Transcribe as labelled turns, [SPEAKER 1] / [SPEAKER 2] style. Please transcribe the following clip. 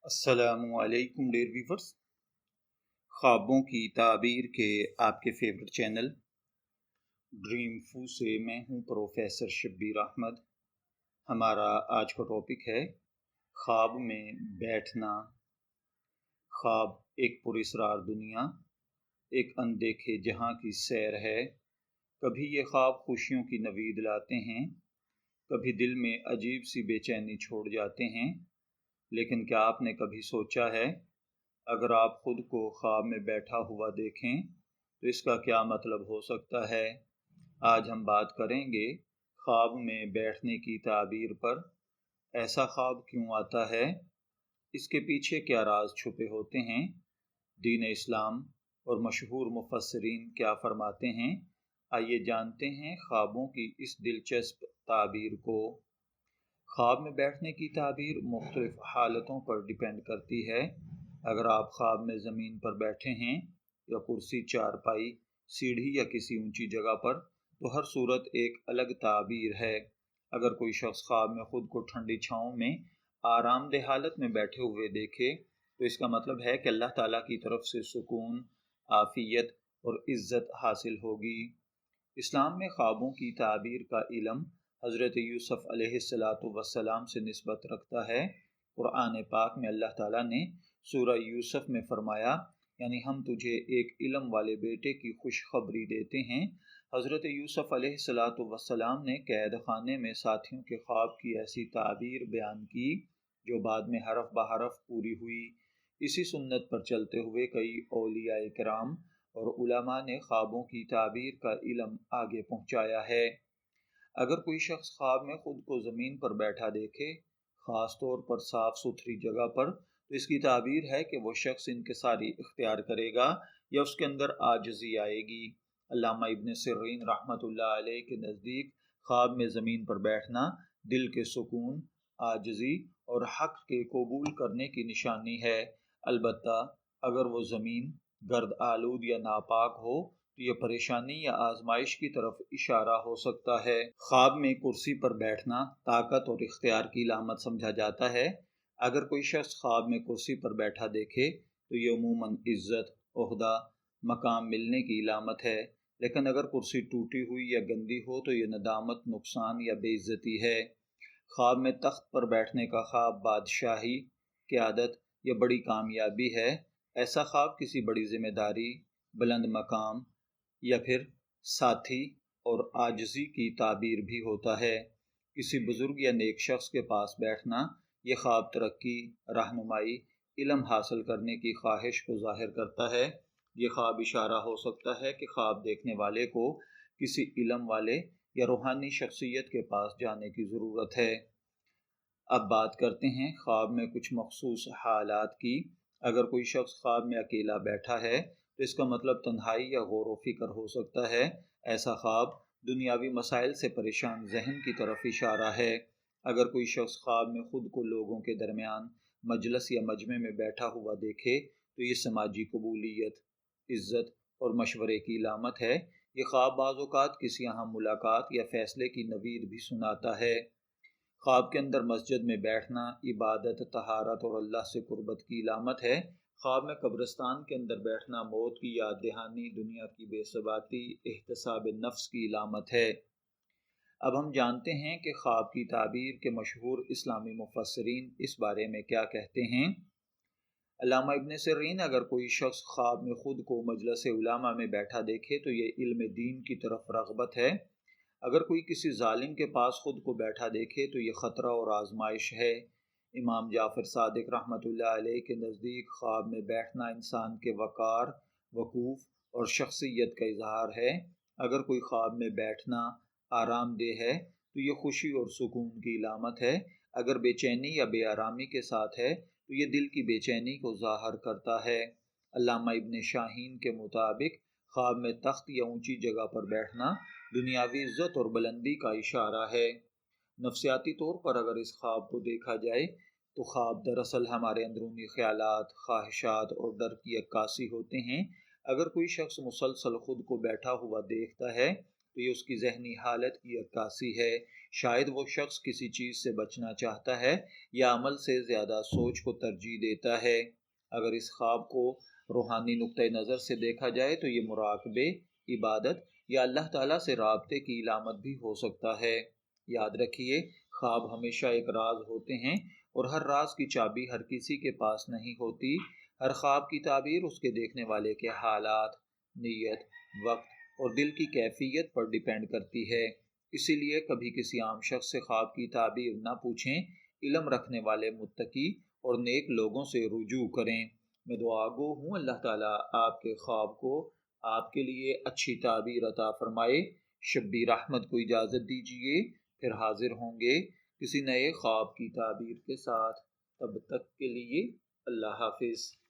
[SPEAKER 1] السلام علیکم dear viewers, خوابوں کی تعبیر کے آپ کے فیورٹ چینل ڈریم فو سے میں ہوں پروفیسر شبیر احمد۔ ہمارا آج کا ٹاپک ہے خواب میں بیٹھنا۔ خواب ایک پراسرار دنیا، ایک اندیکھے جہاں کی سیر ہے۔ کبھی یہ خواب خوشیوں کی نوید لاتے ہیں، کبھی دل میں عجیب سی بے چینی چھوڑ جاتے ہیں۔ لیکن کیا آپ نے کبھی سوچا ہے، اگر آپ خود کو خواب میں بیٹھا ہوا دیکھیں تو اس کا کیا مطلب ہو سکتا ہے؟ آج ہم بات کریں گے خواب میں بیٹھنے کی تعبیر پر۔ ایسا خواب کیوں آتا ہے؟ اس کے پیچھے کیا راز چھپے ہوتے ہیں؟ دین اسلام اور مشہور مفسرین کیا فرماتے ہیں؟ آئیے جانتے ہیں خوابوں کی اس دلچسپ تعبیر کو۔ خواب میں بیٹھنے کی تعبیر مختلف حالتوں پر ڈیپینڈ کرتی ہے۔ اگر آپ خواب میں زمین پر بیٹھے ہیں یا کرسی، چارپائی، سیڑھی یا کسی اونچی جگہ پر، تو ہر صورت ایک الگ تعبیر ہے۔ اگر کوئی شخص خواب میں خود کو ٹھنڈی چھاؤں میں آرام دہ حالت میں بیٹھے ہوئے دیکھے تو اس کا مطلب ہے کہ اللہ تعالیٰ کی طرف سے سکون، عافیت اور عزت حاصل ہوگی۔ اسلام میں خوابوں کی تعبیر کا علم حضرت یوسف علیہ السلام سے نسبت رکھتا ہے۔ قرآن پاک میں اللہ تعالیٰ نے سورہ یوسف میں فرمایا، یعنی ہم تجھے ایک علم والے بیٹے کی خوشخبری دیتے ہیں۔ حضرت یوسف علیہ السلام نے قید خانے میں ساتھیوں کے خواب کی ایسی تعبیر بیان کی جو بعد میں حرف بحرف پوری ہوئی۔ اسی سنت پر چلتے ہوئے کئی اولیاء کرام اور علماء نے خوابوں کی تعبیر کا علم آگے پہنچایا ہے۔ اگر کوئی شخص خواب میں خود کو زمین پر بیٹھا دیکھے، خاص طور پر صاف ستھری جگہ پر، تو اس کی تعبیر ہے کہ وہ شخص انکساری اختیار کرے گا یا اس کے اندر عاجزی آئے گی۔ علامہ ابن سیرین رحمۃ اللہ علیہ کے نزدیک خواب میں زمین پر بیٹھنا دل کے سکون، عاجزی اور حق کے قبول کرنے کی نشانی ہے۔ البتہ اگر وہ زمین گرد آلود یا ناپاک ہو تو یہ پریشانی یا آزمائش کی طرف اشارہ ہو سکتا ہے۔ خواب میں کرسی پر بیٹھنا طاقت اور اختیار کی علامت سمجھا جاتا ہے۔ اگر کوئی شخص خواب میں کرسی پر بیٹھا دیکھے تو یہ عموماً عزت، عہدہ، مقام ملنے کی علامت ہے۔ لیکن اگر کرسی ٹوٹی ہوئی یا گندی ہو تو یہ ندامت، نقصان یا بے عزتی ہے۔ خواب میں تخت پر بیٹھنے کا خواب بادشاہی، قیادت یا بڑی کامیابی ہے۔ ایسا خواب کسی بڑی ذمہ داری، بلند مقام یا پھر ساتھی اور عاجزی کی تعبیر بھی ہوتا ہے۔ کسی بزرگ یا نیک شخص کے پاس بیٹھنا یہ خواب ترقی، رہنمائی، علم حاصل کرنے کی خواہش کو ظاہر کرتا ہے۔ یہ خواب اشارہ ہو سکتا ہے کہ خواب دیکھنے والے کو کسی علم والے یا روحانی شخصیت کے پاس جانے کی ضرورت ہے۔ اب بات کرتے ہیں خواب میں کچھ مخصوص حالات کی۔ اگر کوئی شخص خواب میں اکیلا بیٹھا ہے تو اس کا مطلب تنہائی یا غور و فکر ہو سکتا ہے۔ ایسا خواب دنیاوی مسائل سے پریشان ذہن کی طرف اشارہ ہے۔ اگر کوئی شخص خواب میں خود کو لوگوں کے درمیان مجلس یا مجمع میں بیٹھا ہوا دیکھے تو یہ سماجی قبولیت، عزت اور مشورے کی علامت ہے۔ یہ خواب بعض اوقات کسی اہم ملاقات یا فیصلے کی نوید بھی سناتا ہے۔ خواب کے اندر مسجد میں بیٹھنا عبادت، طہارت اور اللہ سے قربت کی علامت ہے۔ خواب میں قبرستان کے اندر بیٹھنا موت کی یاد دہانی، دنیا کی بے ثباتی، احتساب نفس کی علامت ہے۔ اب ہم جانتے ہیں کہ خواب کی تعبیر کے مشہور اسلامی مفسرین اس بارے میں کیا کہتے ہیں۔ علامہ ابن سیرین، اگر کوئی شخص خواب میں خود کو مجلس علماء میں بیٹھا دیکھے تو یہ علم دین کی طرف رغبت ہے۔ اگر کوئی کسی ظالم کے پاس خود کو بیٹھا دیکھے تو یہ خطرہ اور آزمائش ہے۔ امام جعفر صادق رحمۃ اللہ علیہ کے نزدیک خواب میں بیٹھنا انسان کے وقار، وقوف اور شخصیت کا اظہار ہے۔ اگر کوئی خواب میں بیٹھنا آرام دہ ہے تو یہ خوشی اور سکون کی علامت ہے۔ اگر بے چینی یا بے آرامی کے ساتھ ہے تو یہ دل کی بے چینی کو ظاہر کرتا ہے۔ علامہ ابن شاہین کے مطابق خواب میں تخت یا اونچی جگہ پر بیٹھنا دنیاوی عزت اور بلندی کا اشارہ ہے۔ نفسیاتی طور پر اگر اس خواب کو دیکھا جائے تو خواب دراصل ہمارے اندرونی خیالات، خواہشات اور ڈر کی عکاسی ہوتے ہیں۔ اگر کوئی شخص مسلسل خود کو بیٹھا ہوا دیکھتا ہے تو یہ اس کی ذہنی حالت کی عکاسی ہے۔ شاید وہ شخص کسی چیز سے بچنا چاہتا ہے یا عمل سے زیادہ سوچ کو ترجیح دیتا ہے۔ اگر اس خواب کو روحانی نقطۂ نظر سے دیکھا جائے تو یہ مراقبے، عبادت یا اللہ تعالیٰ سے رابطے کی علامت بھی ہو سکتا ہے۔ یاد رکھیے، خواب ہمیشہ ایک راز ہوتے ہیں اور ہر راز کی چابی ہر کسی کے پاس نہیں ہوتی۔ ہر خواب کی تعبیر اس کے دیکھنے والے کے حالات، نیت، وقت اور دل کی کیفیت پر ڈیپینڈ کرتی ہے۔ اسی لیے کبھی کسی عام شخص سے خواب کی تعبیر نہ پوچھیں، علم رکھنے والے متقی اور نیک لوگوں سے رجوع کریں۔ میں دعا گو ہوں اللہ تعالیٰ آپ کے خواب کو آپ کے لیے اچھی تعبیر عطا فرمائے۔ شبیر احمد کو اجازت دیجیے، پھر حاضر ہوں گے کسی نئے خواب کی تعبیر کے ساتھ۔ تب تک کے لیے اللہ حافظ۔